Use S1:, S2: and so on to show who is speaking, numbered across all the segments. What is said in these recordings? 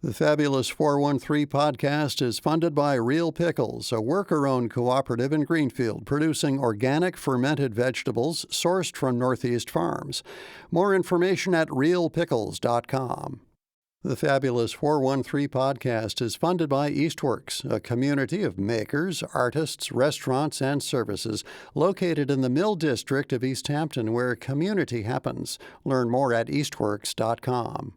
S1: The Fabulous 413 podcast is funded by Real Pickles, a worker-owned cooperative in Greenfield producing organic fermented vegetables sourced from Northeast farms. More information at realpickles.com. The Fabulous 413 podcast is funded by Eastworks, a community of makers, artists, restaurants, and services located in the Mill District of East Hampton, where community happens. Learn more at eastworks.com.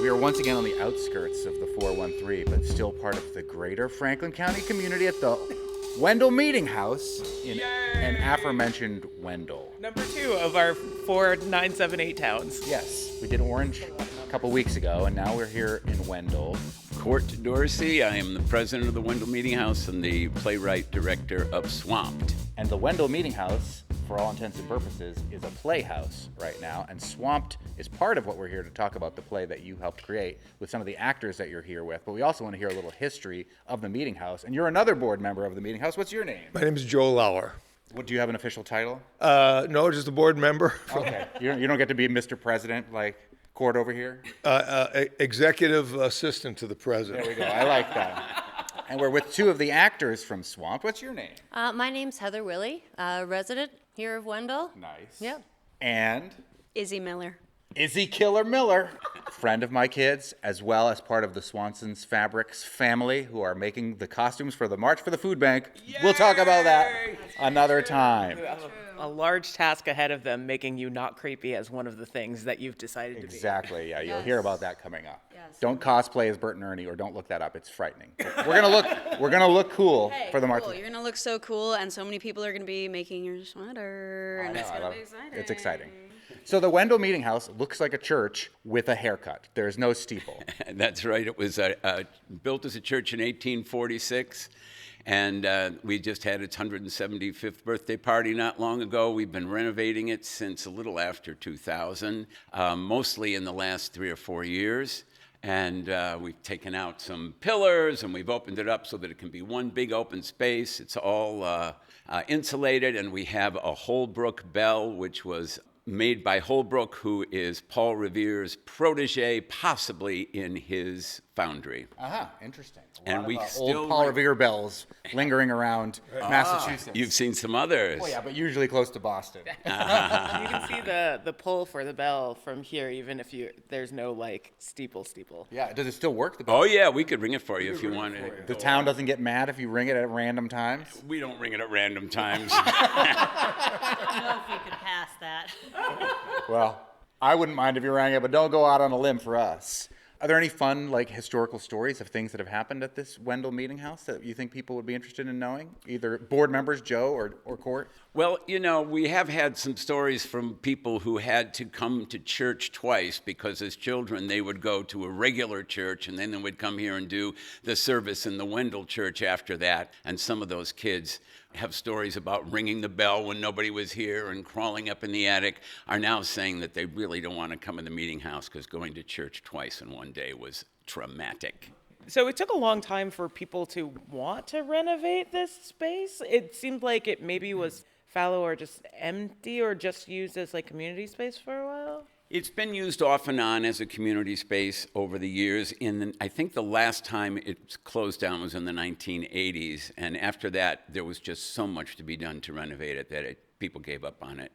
S2: We are once again on the outskirts of the 413, but still part of the greater Franklin County community at the Wendell Meeting House in an aforementioned Wendell.
S3: Number 2 of our 4 978 towns.
S2: Yes, we did Orange a couple weeks ago, and now we're here in Wendell.
S4: Court Dorsey. I am the president of the Wendell Meeting House and the playwright director of Swamped.
S2: And the Wendell Meeting House, for all intents and purposes, is a playhouse right now, and Swamped is part of what we're here to talk about, the play that you helped create with some of the actors that you're here with. But we also want to hear a little history of the Meeting House, and you're another board member of the Meeting House. What's your name?
S5: My name is Joe Lauer.
S2: What, do you have an official title?
S5: No, just a board member.
S2: Okay. You don't get to be Mr. President like Court over here?
S5: Executive assistant to the president.
S2: There we go. I like that. And we're with 2 of the actors from Swamp. What's your name?
S6: My name's Heather Willie, resident here of Wendell.
S2: Nice.
S6: Yep.
S2: And
S7: Izzy Miller.
S2: Izzy Killer Miller, friend of my kids, as well as part of the Swanson's Fabrics family, who are making the costumes for the March for the Food Bank. Yay! We'll talk about that another time.
S3: A large task ahead of them, making you not creepy as one of the things that you've decided to be.
S2: Exactly, yeah, you'll
S6: Yes.
S2: hear about that coming up.
S6: Yes.
S2: Don't cosplay as Bert and Ernie, or don't look that up, it's frightening. We're gonna look cool for the March.
S7: Cool. You're gonna look so cool, and so many people are gonna be making your sweater, and it's gonna be exciting.
S2: It's exciting. So the Wendell Meeting House looks like a church with a haircut. There's no steeple.
S4: That's right. It was built as a church in 1846, and we just had its 175th birthday party not long ago. We've been renovating it since a little after 2000, mostly in the last 3 or 4 years. And we've taken out some pillars, and we've opened it up so that it can be one big open space. It's all insulated, and we have a Holbrook bell, which was made by Holbrook, who is Paul Revere's protege, possibly in his foundry.
S2: Interesting.
S4: And we
S2: old
S4: still
S2: Paul Revere bells lingering around Massachusetts.
S4: You've seen some others.
S2: Oh yeah, but usually close to Boston.
S3: You can see the pull for the bell from here, even if there's no like steeple.
S2: Yeah, does it still work? The bell?
S4: Oh yeah, we could ring it for you if you wanted.
S2: The town doesn't get mad if you ring it at random times?
S4: We don't ring it at random times.
S6: I don't know if you could pass that.
S2: Well, I wouldn't mind if you rang it, but don't go out on a limb for us. Are there any fun, like, historical stories of things that have happened at this Wendell Meeting House that you think people would be interested in knowing? Either board members, Joe, or Court?
S4: Well, we have had some stories from people who had to come to church twice because as children they would go to a regular church and then they would come here and do the service in the Wendell Church after that. And some of those kids have stories about ringing the bell when nobody was here and crawling up in the attic, are now saying that they really don't want to come in the meeting house because going to church twice in one day was traumatic.
S3: So it took a long time for people to want to renovate this space. It seemed like it maybe was fallow or just empty or just used as like community space for a while.
S4: It's been used off and on as a community space over the years. I think the last time it closed down was in the 1980s, and after that, there was just so much to be done to renovate it that people gave up on it.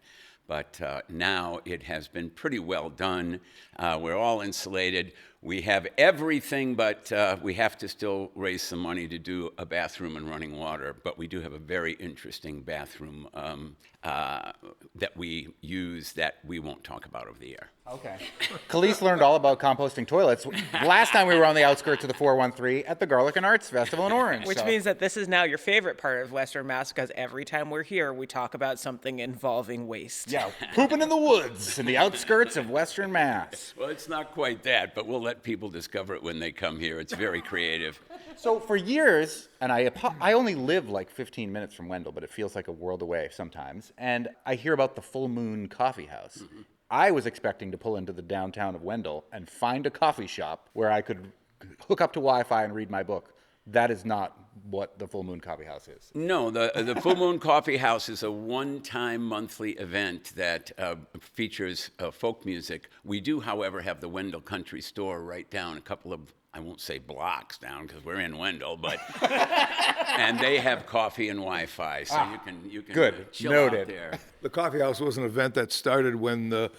S4: But now it has been pretty well done. We're all insulated. We have everything, but we have to still raise some money to do a bathroom and running water. But we do have a very interesting bathroom that we use that we won't talk about over the air.
S2: Okay. Khalees learned all about composting toilets last time we were on the outskirts of the 413 at the Garlic and Arts Festival in Orange.
S3: Which means that this is now your favorite part of Western Mass because every time we're here, we talk about something involving waste.
S2: Yeah, pooping in the woods in the outskirts of Western Mass.
S4: Well, it's not quite that, but we'll let people discover it when they come here. It's very creative.
S2: So for years, and I only live like 15 minutes from Wendell, but it feels like a world away sometimes, and I hear about the Full Moon Coffee House. Mm-hmm. I was expecting to pull into the downtown of Wendell and find a coffee shop where I could hook up to Wi-Fi and read my book That is not what the Full Moon Coffee House is.
S4: No, the Full Moon Coffee House is a one-time monthly event that features folk music. We do, however, have the Wendell Country Store right down a couple of, I won't say blocks down because we're in Wendell, but and they have coffee and Wi-Fi, so you can
S2: good.
S4: chill
S2: Noted.
S4: out there.
S5: The coffee house was an event that started when the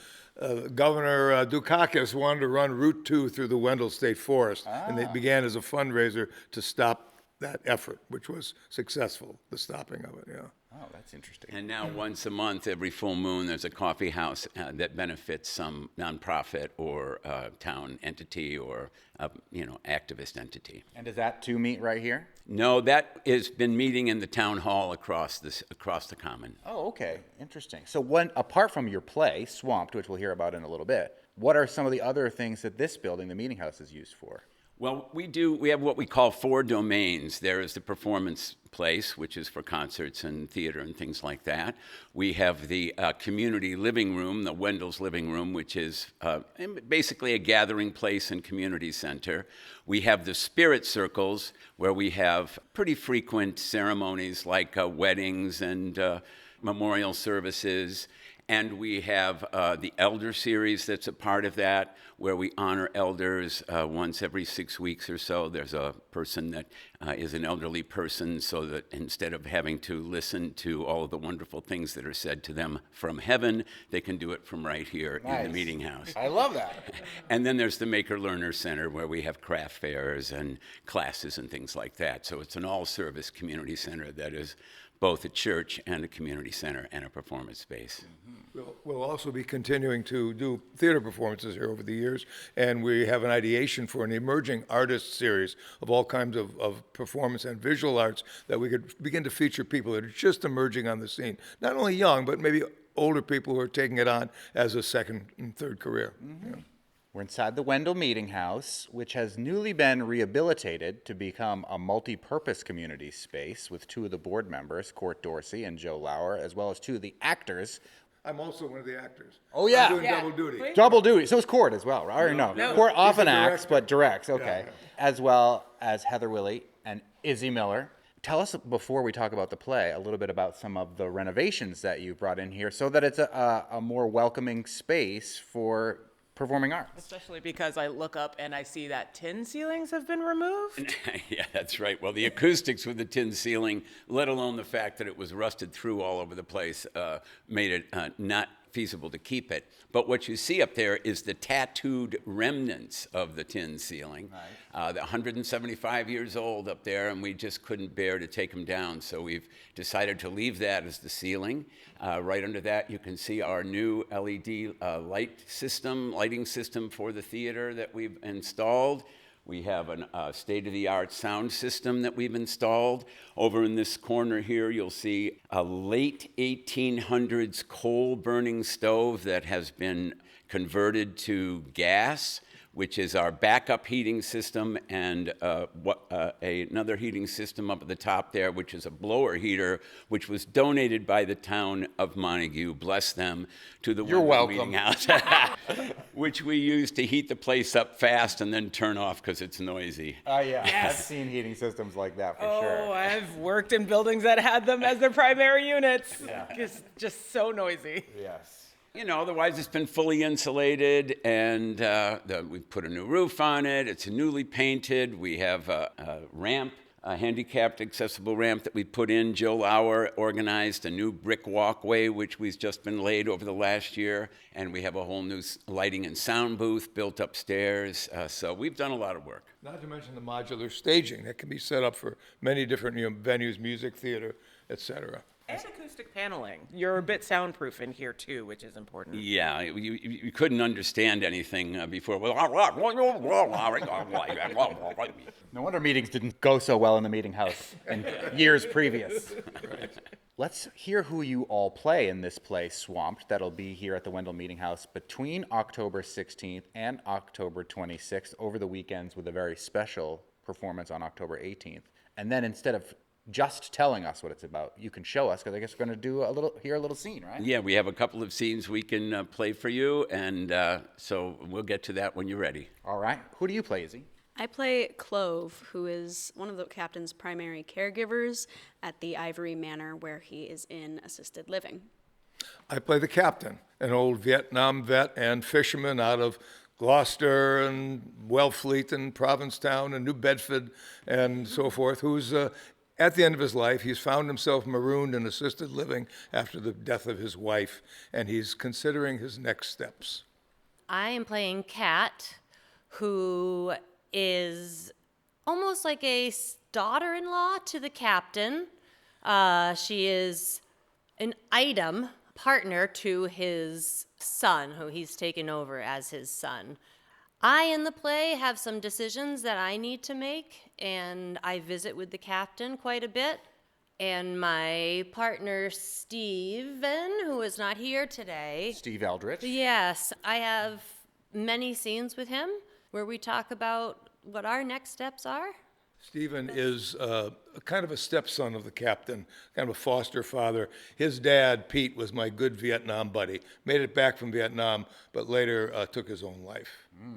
S5: Governor Dukakis wanted to run Route 2 through the Wendell State Forest, and it began as a fundraiser to stop that effort, which was successful, the stopping of it, yeah.
S2: Oh, that's interesting.
S4: And now once a month, every full moon, there's a coffee house that benefits some nonprofit or town entity or activist entity.
S2: And does that too meet right here?
S4: No, that has been meeting in the town hall across the common.
S2: Oh, okay. Interesting. So apart from your play, Swamped, which we'll hear about in a little bit, what are some of the other things that this building, the meeting house, is used for?
S4: Well, we have what we call 4 domains. There is the performance place, which is for concerts and theater and things like that. We have the community living room, the Wendell's Living Room, which is basically a gathering place and community center. We have the spirit circles, where we have pretty frequent ceremonies like weddings and memorial services. And we have the Elder Series that's a part of that, where we honor elders once every 6 weeks or so. There's a person that is an elderly person, so that instead of having to listen to all of the wonderful things that are said to them from heaven, they can do it from right here in the meeting house.
S2: I love that.
S4: And then there's the Maker Learner Center, where we have craft fairs and classes and things like that. So it's an all-service community center that is both a church and a community center and a performance space.
S5: We'll also be continuing to do theater performances here over the years, and we have an ideation for an emerging artist series of all kinds of performance and visual arts that we could begin to feature people that are just emerging on the scene. Not only young, but maybe older people who are taking it on as a second and third career.
S2: Mm-hmm.
S5: Yeah.
S2: We're inside the Wendell Meeting House, which has newly been rehabilitated to become a multi-purpose community space with 2 of the board members, Court Dorsey and Joe Lauer, as well as 2 of the actors.
S5: I'm also one of the actors.
S2: Oh, yeah.
S5: I'm doing double duty.
S2: Double duty. So is Court as well, right? Or no. Court often acts, but directs. Okay.
S5: Yeah.
S2: As well as Heather Willey and Izzy Miller. Tell us, before we talk about the play, a little bit about some of the renovations that you brought in here so that it's a more welcoming space for performing arts.
S3: Especially because I look up and I see that tin ceilings have been removed.
S4: Yeah, that's right. Well, the acoustics with the tin ceiling, let alone the fact that it was rusted through all over the place, made it not feasible to keep it. But what you see up there is the tattooed remnants of the tin ceiling. Right. They're 175 years old up there, and we just couldn't bear to take them down. So we've decided to leave that as the ceiling. Right under that, you can see our new LED lighting system for the theater that we've installed. We have a state-of-the-art sound system that we've installed. Over in this corner here, you'll see a late 1800s coal-burning stove that has been converted to gas, which is our backup heating system, and another heating system up at the top there, which is a blower heater, which was donated by the town of Montague, bless them, to the Wendell Meeting House, which we use to heat the place up fast and then turn off because it's noisy.
S2: Oh, yeah.
S3: Yes.
S2: I've seen heating systems like that for
S3: Oh,
S2: sure.
S3: I've worked in buildings that had them as their primary units. It's just so noisy.
S2: Yes.
S4: Otherwise it's been fully insulated, and we put a new roof on it. It's newly painted. We have a ramp, a handicapped accessible ramp that we put in. Joe Lauer organized a new brick walkway, which we've just been laid over the last year. And we have a whole new lighting and sound booth built upstairs. So we've done a lot of work.
S5: Not to mention the modular staging that can be set up for many different venues, music, theater, etc.
S3: And acoustic paneling. You're a bit soundproof in here too, which is important.
S4: Yeah, you couldn't understand anything before.
S2: No wonder meetings didn't go so well in the meeting house in years previous. Right. Let's hear who you all play in this play, Swamped, that'll be here at the Wendell Meeting House between October 16th and October 26th over the weekends, with a very special performance on October 18th. And then instead of just telling us what it's about, you can show us, because I guess we're going to do a little scene, right?
S4: Yeah, we have a couple of scenes we can play for you, and so we'll get to that when you're ready.
S2: All right. Who do you play, Izzy?
S7: I play Clove, who is one of the captain's primary caregivers at the Ivory Manor, where he is in assisted living.
S5: I play the captain, an old Vietnam vet and fisherman out of Gloucester and Wellfleet and Provincetown and New Bedford and so forth, who's at the end of his life, he's found himself marooned in assisted living after the death of his wife, and he's considering his next steps.
S6: I am playing Kat, who is almost like a daughter-in-law to the captain. She is an item partner to his son, who he's taken over as his son. I, in the play, have some decisions that I need to make, and I visit with the captain quite a bit. And my partner, Steven, who is not here today.
S2: Steve Eldritch.
S6: Yes, I have many scenes with him where we talk about what our next steps are.
S5: Stephen is kind of a stepson of the captain, kind of a foster father. His dad, Pete, was my good Vietnam buddy. Made it back from Vietnam, but later took his own life.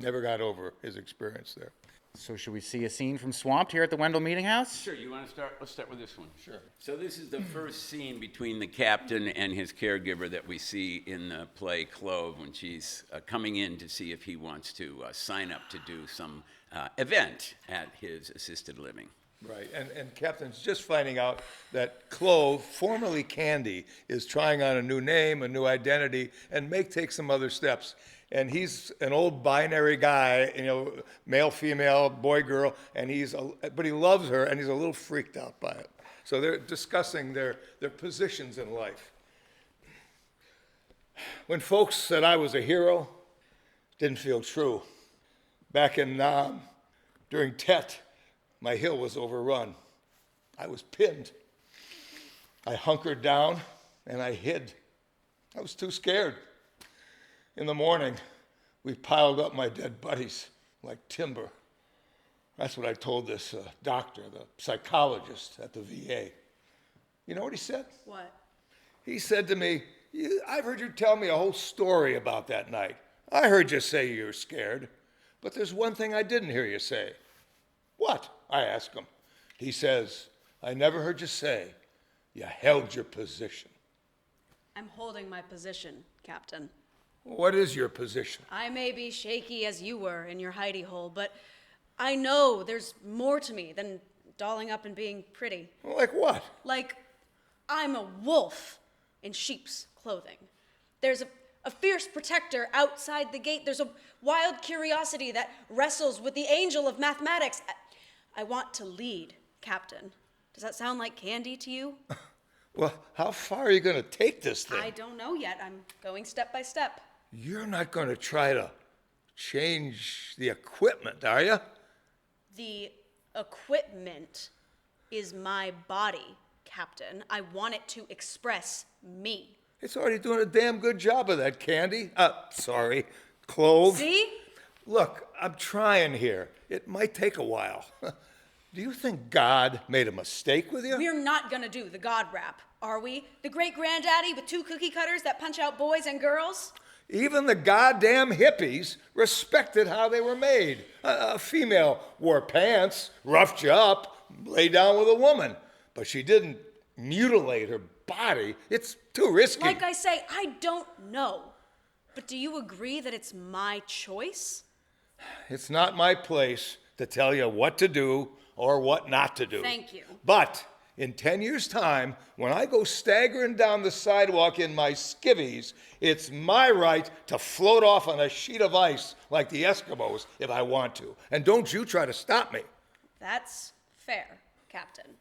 S5: Never got over his experience there.
S2: So should we see a scene from Swamped here at the Wendell Meeting House?
S4: Sure, you want to start? Let's start with this one. Sure. So this is the first scene between the captain and his caregiver that we see in the play Clove, when she's coming in to see if he wants to sign up to do some event at his assisted living.
S5: Right, and Captain's just finding out that Clove, formerly Candy, is trying on a new name, a new identity, and may take some other steps. And he's an old binary guy, male, female, boy, girl, and but he loves her, and he's a little freaked out by it. So they're discussing their positions in life. When folks said I was a hero, didn't feel true. Back in Nam, during Tet, my hill was overrun. I was pinned. I hunkered down and I hid. I was too scared. In the morning, we piled up my dead buddies like timber. That's what I told this doctor, the psychologist at the VA. You know what he said?
S7: What?
S5: He said to me, I've heard you tell me a whole story about that night. I heard you say you're scared, but there's one thing I didn't hear you say. What? I asked him. He says, I never heard you say you held your position.
S7: I'm holding my position, Captain.
S5: What is your position?
S7: I may be shaky as you were in your hidey hole, but I know there's more to me than dolling up and being pretty.
S5: Like what?
S7: Like, I'm a wolf in sheep's clothing. There's a fierce protector outside the gate. There's a wild curiosity that wrestles with the angel of mathematics. I want to lead, Captain. Does that sound like candy to you?
S5: Well, how far are you going to take this thing?
S7: I don't know yet. I'm going step by step.
S5: You're not going to try to change the equipment, are you?
S7: The equipment is my body, Captain. I want it to express me.
S5: It's already doing a damn good job of that, Candy. Clove.
S7: See?
S5: Look, I'm trying here. It might take a while. Do you think God made a mistake with you?
S7: We're not gonna do the God rap, are we? The great granddaddy with 2 cookie cutters that punch out boys and girls?
S5: Even the goddamn hippies respected how they were made. A female wore pants, roughed you up, lay down with a woman, but she didn't mutilate her body. It's too risky.
S7: Like I say, I don't know. But do you agree that it's my choice?
S5: It's not my place to tell you what to do or what not to do.
S7: Thank you.
S5: But in 10 years' time, when I go staggering down the sidewalk in my skivvies, it's my right to float off on a sheet of ice like the Eskimos if I want to. And don't you try to stop me.
S7: That's fair, Captain.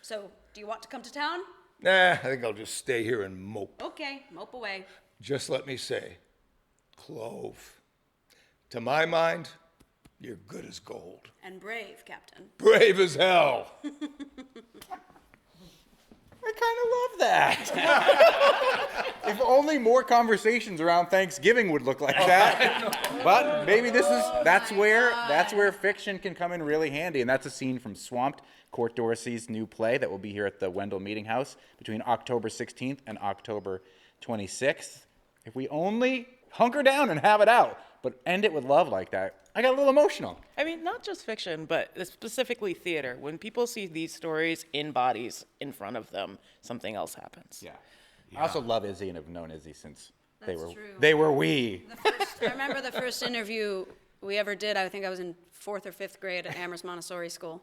S7: So, do you want to come to town?
S5: Nah, I think I'll just stay here and mope.
S7: Okay, mope away.
S5: Just let me say, Clove, to my mind, you're good as gold.
S7: And brave, Captain.
S5: Brave as hell.
S2: I kind of love that. If only more conversations around Thanksgiving would look like that. But maybe that's where fiction can come in really handy, and that's a scene from Swamped, Court Dorsey's new play that will be here at the Wendell Meeting House between October 16th and October 26th. If we only hunker down and have it out. but end it with love like that. I got a little emotional.
S3: I mean, not just fiction, but specifically theater. When people see these stories in bodies in front of them, something else happens.
S2: Yeah. I also love Izzy and have known Izzy since
S7: That's true.
S2: they were we.
S7: I remember the first interview we ever did. I think I was in 4th or 5th grade at Amherst Montessori School.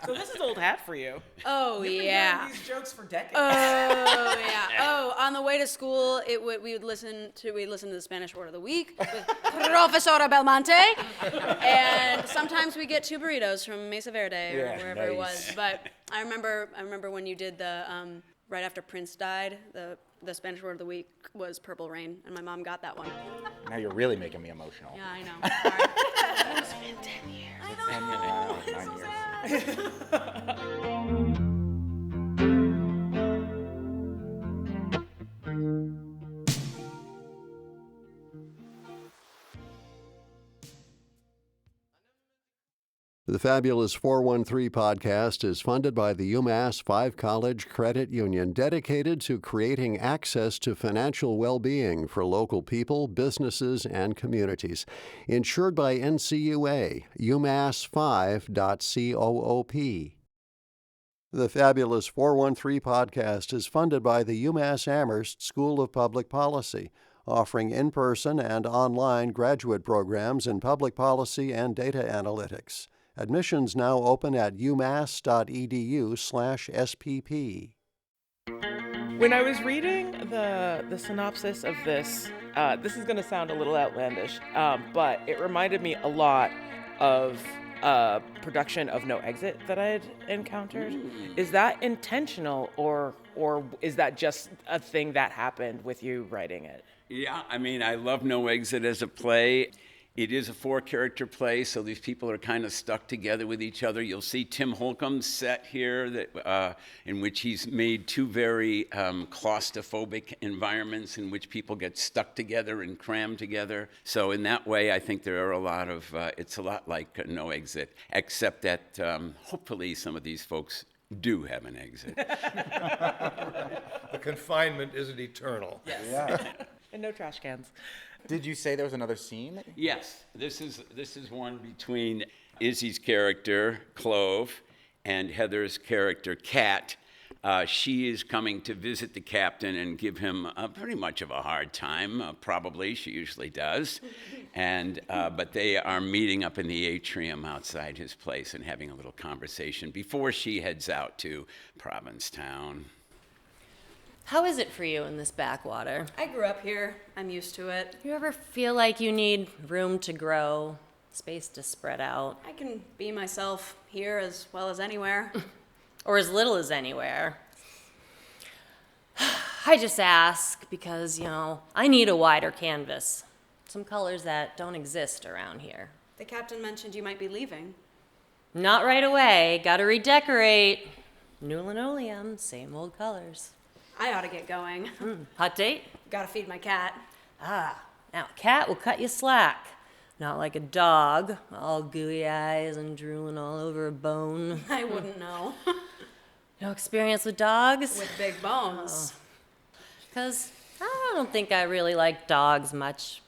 S3: So this is old hat for you.
S7: Oh,
S3: You've been
S7: yeah.
S3: hearing these jokes for decades.
S7: Oh, yeah. Oh, on the way to school, we'd listen to the Spanish word of the week with Profesora Belmonte. And sometimes we get 2 burritos from Mesa Verde or wherever it was. But I remember when you did the, right after Prince died, the Spanish word of the week was Purple Rain, and my mom got that one.
S2: Now you're really making me emotional.
S7: Yeah, I know. Sorry.
S3: It's been 10 years.
S7: I know.
S2: 9 years.
S7: So sad.
S1: The Fabulous 413 podcast is funded by the UMass 5 College Credit Union, dedicated to creating access to financial well-being for local people, businesses, and communities. Insured by NCUA, umass5.coop. The Fabulous 413 podcast is funded by the UMass Amherst School of Public Policy, offering in-person and online graduate programs in public policy and data analytics. Admissions now open at umass.edu/SPP.
S3: When I was reading the synopsis of this, this is going to sound a little outlandish, but it reminded me a lot of a production of No Exit that I had encountered. Is that intentional, or is that just a thing that happened with you writing it?
S4: Yeah, I mean, I love No Exit as a play. It is a 4-character play, so these people are kind of stuck together with each other. You'll see Tim Holcomb's set here, in which he's made 2 very claustrophobic environments in which people get stuck together and crammed together. So in that way, I think there are a lot of, it's a lot like No Exit, except that hopefully some of these folks do have an exit.
S5: The confinement isn't eternal.
S2: Yeah.
S3: And no trash cans.
S2: Did you say there was another scene?
S4: Yes, this is one between Izzy's character, Clove, and Heather's character, Kat. She is coming to visit the captain and give him pretty much of a hard time, probably, she usually does. And but they are meeting up in the atrium outside his place and having a little conversation before she heads out to Provincetown.
S6: How is it for you in this backwater?
S7: I grew up here. I'm used to it.
S6: You ever feel like you need room to grow, space to spread out,
S7: I can be myself here as well as anywhere.
S6: or as little as anywhere? I just ask because, I need a wider canvas. Some colors that don't exist around here.
S7: The captain mentioned you might be leaving.
S6: Not right away. Gotta redecorate. New linoleum, same old colors.
S7: I ought to get going.
S6: Hot date?
S7: Gotta feed my cat.
S6: Now a cat will cut you slack. Not like a dog, all gooey eyes and drooling all over a bone.
S7: I wouldn't know.
S6: No experience with dogs?
S7: With big bones.
S6: Because I don't think I really like dogs much.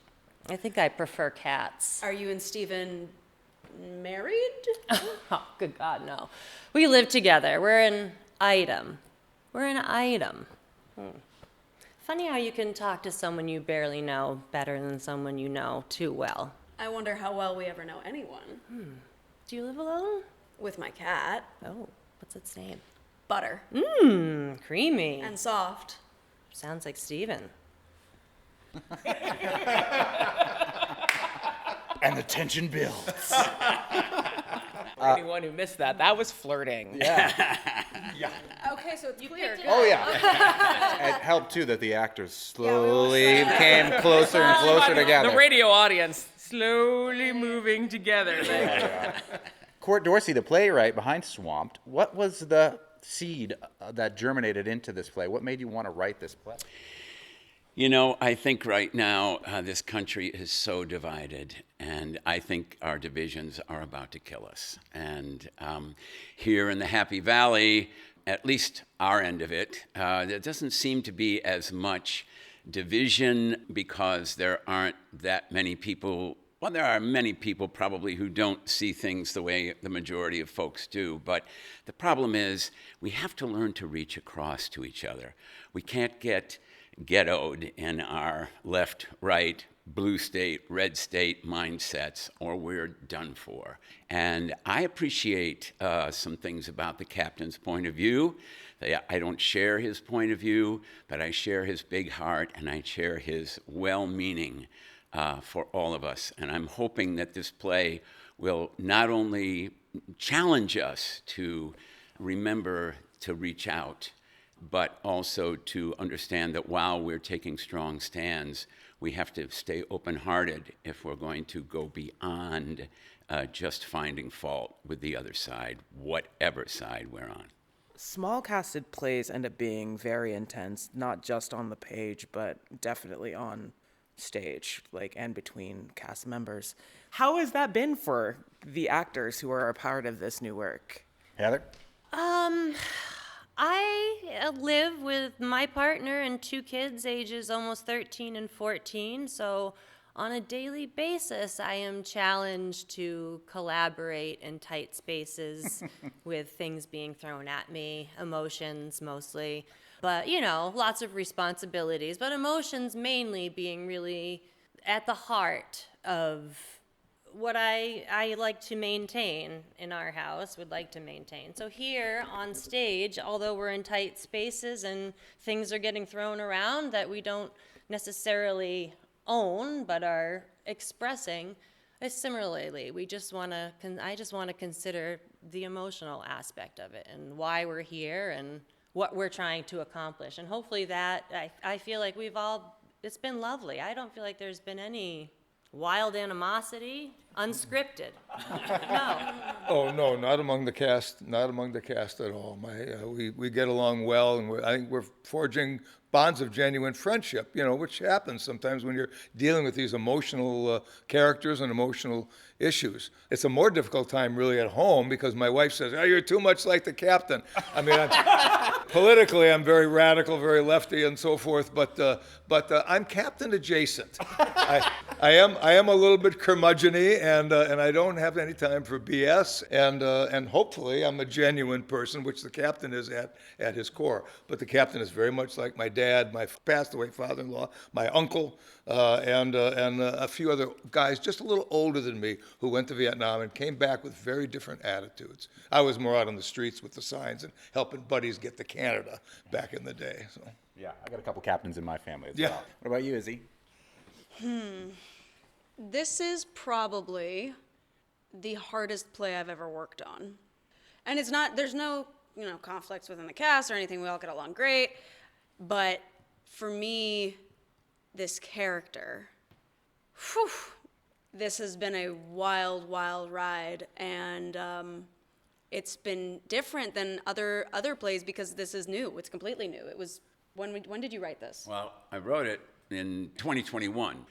S6: I think I prefer cats.
S7: Are you and Stephen married?
S6: Oh, good God, no. We live together. We're an item. Funny how you can talk to someone you barely know better than someone you know too well.
S7: I wonder how well we ever know anyone.
S6: Do you live alone?
S7: With my cat.
S6: Oh, what's its name?
S7: Butter.
S6: Creamy.
S7: And soft.
S6: Sounds like Steven.
S2: And the tension builds.
S3: For anyone who missed that was flirting.
S2: Yeah.
S7: Okay, so it's clear.
S2: Oh, yeah. It helped, too, that the actors slowly came closer and closer together.
S3: The radio audience slowly moving together.
S2: Court Dorsey, the playwright behind Swamped, what was the seed that germinated into this play? What made you want to write this play?
S4: I think right now this country is so divided, and I think our divisions are about to kill us. And here in the Happy Valley, at least our end of it, there doesn't seem to be as much division because there aren't that many people. Well, there are many people probably who don't see things the way the majority of folks do, but the problem is we have to learn to reach across to each other. We can't get ghettoed in our left, right, blue state, red state mindsets, or we're done for. And I appreciate some things about the captain's point of view. I don't share his point of view, but I share his big heart and I share his well-meaning for all of us. And I'm hoping that this play will not only challenge us to remember to reach out, but also to understand that while we're taking strong stands, we have to stay open-hearted if we're going to go beyond just finding fault with the other side, whatever side we're on.
S3: Small casted plays end up being very intense, not just on the page, but definitely on stage, like, and between cast members. How has that been for the actors who are a part of this new work?
S2: Heather?
S6: I live with my partner and 2 kids, ages almost 13 and 14. So on a daily basis, I am challenged to collaborate in tight spaces with things being thrown at me, emotions mostly. But, you know, lots of responsibilities, but emotions mainly being really at the heart of what I like to maintain in our house, would like to maintain. So here on stage, although we're in tight spaces and things are getting thrown around that we don't necessarily own but are expressing, similarly, I just want to consider the emotional aspect of it and why we're here and what we're trying to accomplish. And hopefully that, I feel like it's been lovely. I don't feel like there's been any wild animosity, unscripted. No.
S5: Oh, no, not among the cast, not among the cast at all. We get along well, and I think we're forging bonds of genuine friendship, you know, which happens sometimes when you're dealing with these emotional characters and emotional issues. It's a more difficult time really at home because my wife says, "Oh, you're too much like the captain." I mean, politically, I'm very radical, very lefty, and so forth. But I'm captain adjacent. I am a little bit curmudgeon-y, and I don't have any time for BS. And hopefully, I'm a genuine person, which the captain is at his core. But the captain is very much like my dad, my passed away father-in-law, my uncle, and a few other guys just a little older than me who went to Vietnam and came back with very different attitudes. I was more out on the streets with the signs and helping buddies get to Canada back in the day. So.
S2: Yeah, I got a couple captains in my family as
S5: Yeah.
S2: well. What about you, Izzy?
S7: This is probably the hardest play I've ever worked on. And it's not, there's no, conflicts within the cast or anything. We all get along great. But for me, this character, this has been a wild, wild ride. And it's been different than other plays because this is new. It's completely new. It was, when did you write this?
S4: Well, I wrote it in 2021,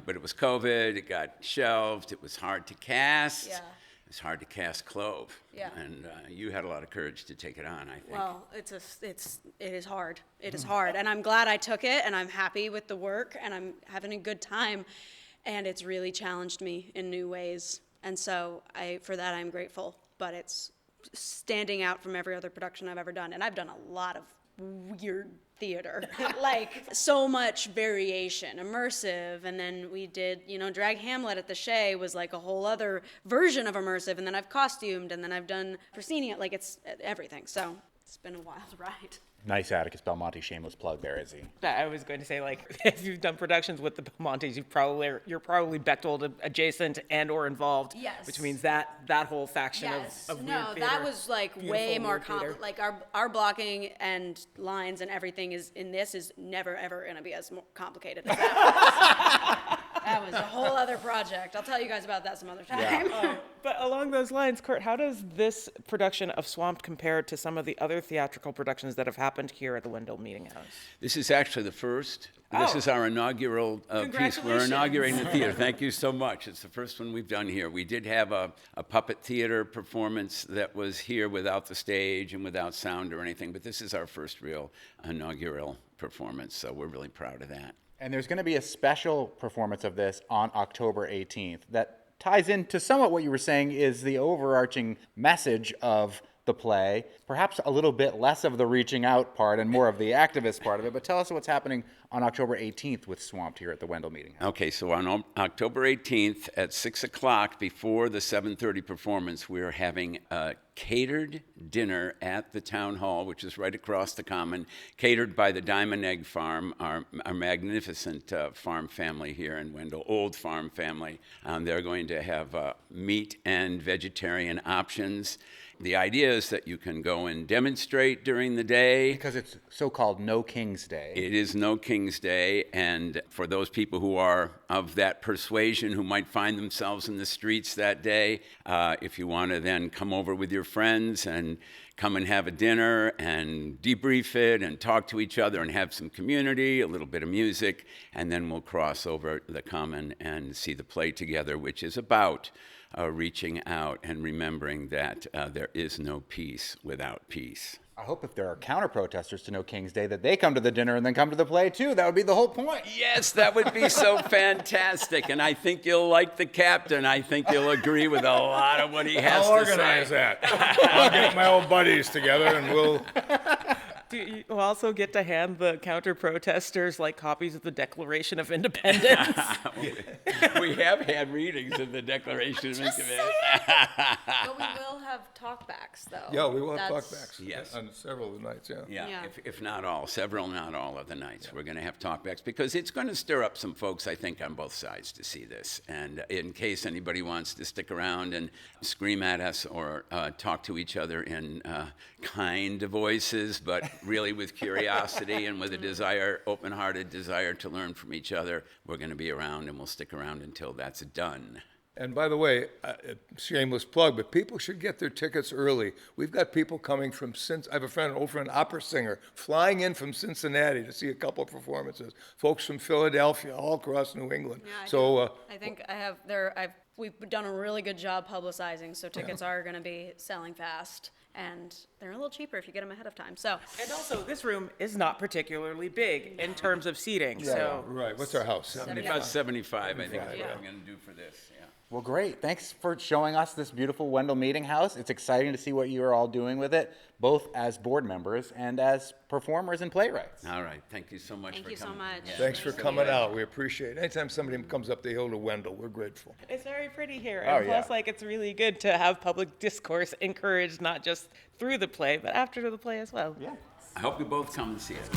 S4: but it was COVID, it got shelved, it was hard to cast.
S7: Yeah.
S4: It's hard to cast Clove.
S7: Yeah.
S4: And you had a lot of courage to take it on, I think.
S7: Well, it is hard. It is hard. And I'm glad I took it, and I'm happy with the work, and I'm having a good time. And it's really challenged me in new ways. And so for that, I'm grateful. But it's standing out from every other production I've ever done. And I've done a lot of weird theater, like so much variation, immersive, and then we did, Drag Hamlet at the Shea was like a whole other version of immersive, and then I've costumed, and then I've done proscenium, like it's everything. So it's been a wild ride.
S2: Nice Atticus Belmonte shameless plug there, Izzy.
S3: I was going to say, like, if you've done productions with the Belmontes, you're probably Bechtold adjacent and or involved.
S7: Yes.
S3: Which means that whole faction of weird
S7: no,
S3: theater,
S7: that was like
S3: beautiful
S7: way more
S3: weird theater.
S7: like our blocking and lines and everything is never ever going to be as complicated as that was. That was a whole other project. I'll tell you guys about that some other time.
S3: But a along those lines, Kurt, how does this production of Swamped compare to some of the other theatrical productions that have happened here at the Wendell Meeting House?
S4: This is actually the first. This is our inaugural piece. We're
S3: Congratulations.
S4: inaugurating the theater. Thank you so much. It's the first one we've done here. We did have a puppet theater performance that was here without the stage and without sound or anything, but this is our first real inaugural performance, so we're really proud of that.
S2: And there's going to be a special performance of this on October 18th that ties into somewhat what you were saying is the overarching message of the play, perhaps a little bit less of the reaching out part and more of the activist part of it, but tell us what's happening on October 18th with Swamped here at the Wendell Meeting House.
S4: Okay, so on October 18th at 6 o'clock before the 7:30 performance, we're having a catered dinner at the town hall, which is right across the common, catered by the Diamond Egg Farm, our magnificent farm family here in Wendell, old farm family. They're going to have meat and vegetarian options. The idea is that you can go and demonstrate during the day.
S2: Because it's so-called No King's Day.
S4: It is No King's Day, and for those people who are of that persuasion who might find themselves in the streets that day, if you want to then come over with your friends and come and have a dinner and debrief it and talk to each other and have some community, a little bit of music, and then we'll cross over the common and see the play together, which is about reaching out and remembering that there is no peace without peace.
S2: I hope if there are counter-protesters to No King's Day that they come to the dinner and then come to the play too. That would be the whole point.
S4: Yes, that would be so fantastic, and I think you'll like the captain. I think you'll agree with a lot of what he has
S5: I'll
S4: to
S5: organize
S4: say.
S5: that. I'll get my old buddies together and we'll.
S3: You'll also get to hand the counter-protesters like copies of the Declaration of Independence.
S4: We have had readings of the Declaration of Independence.
S7: But we will have talkbacks, though.
S5: Yeah, we will have
S7: That's-
S5: talkbacks.
S4: Yes.
S5: On several of the nights, yeah.
S4: Yeah,
S7: Yeah.
S4: if not all, several, not all of the nights, we're going to have talkbacks because it's going to stir up some folks, I think, on both sides to see this. And in case anybody wants to stick around and scream at us or talk to each other in kind voices, but really with curiosity and with a desire, open-hearted desire to learn from each other, we're going to be around and we'll stick around until that's done.
S5: And by the way, shameless plug, but people should get their tickets early. We've got people coming from I have a friend, an old friend, opera singer, flying in from Cincinnati to see a couple of performances. Folks from Philadelphia, all across New England.
S7: Yeah, I think I have we've done a really good job publicizing, so tickets are going to be selling fast, and they're a little cheaper if you get them ahead of time. So
S3: And also, this room is not particularly big in terms of seating, so.
S5: Right, what's our house?
S4: About 75, I think, is what
S7: Yeah.
S4: I'm going to do for this. Yeah.
S2: Well, great. Thanks for showing us this beautiful Wendell Meeting House. It's exciting to see what you are all doing with it, both as board members and as performers and playwrights.
S4: All right. Thank you so much
S7: thank
S4: for
S7: you so
S4: coming.
S7: much.
S5: Thanks for coming out. We appreciate it. Anytime somebody comes up the hill to Wendell, we're grateful.
S3: It's very pretty here,
S2: Oh,
S3: and plus,
S2: yeah.
S3: it's really good to have public discourse encouraged not just through the play, but after the play as well.
S2: Yeah.
S4: I hope you both come and see it.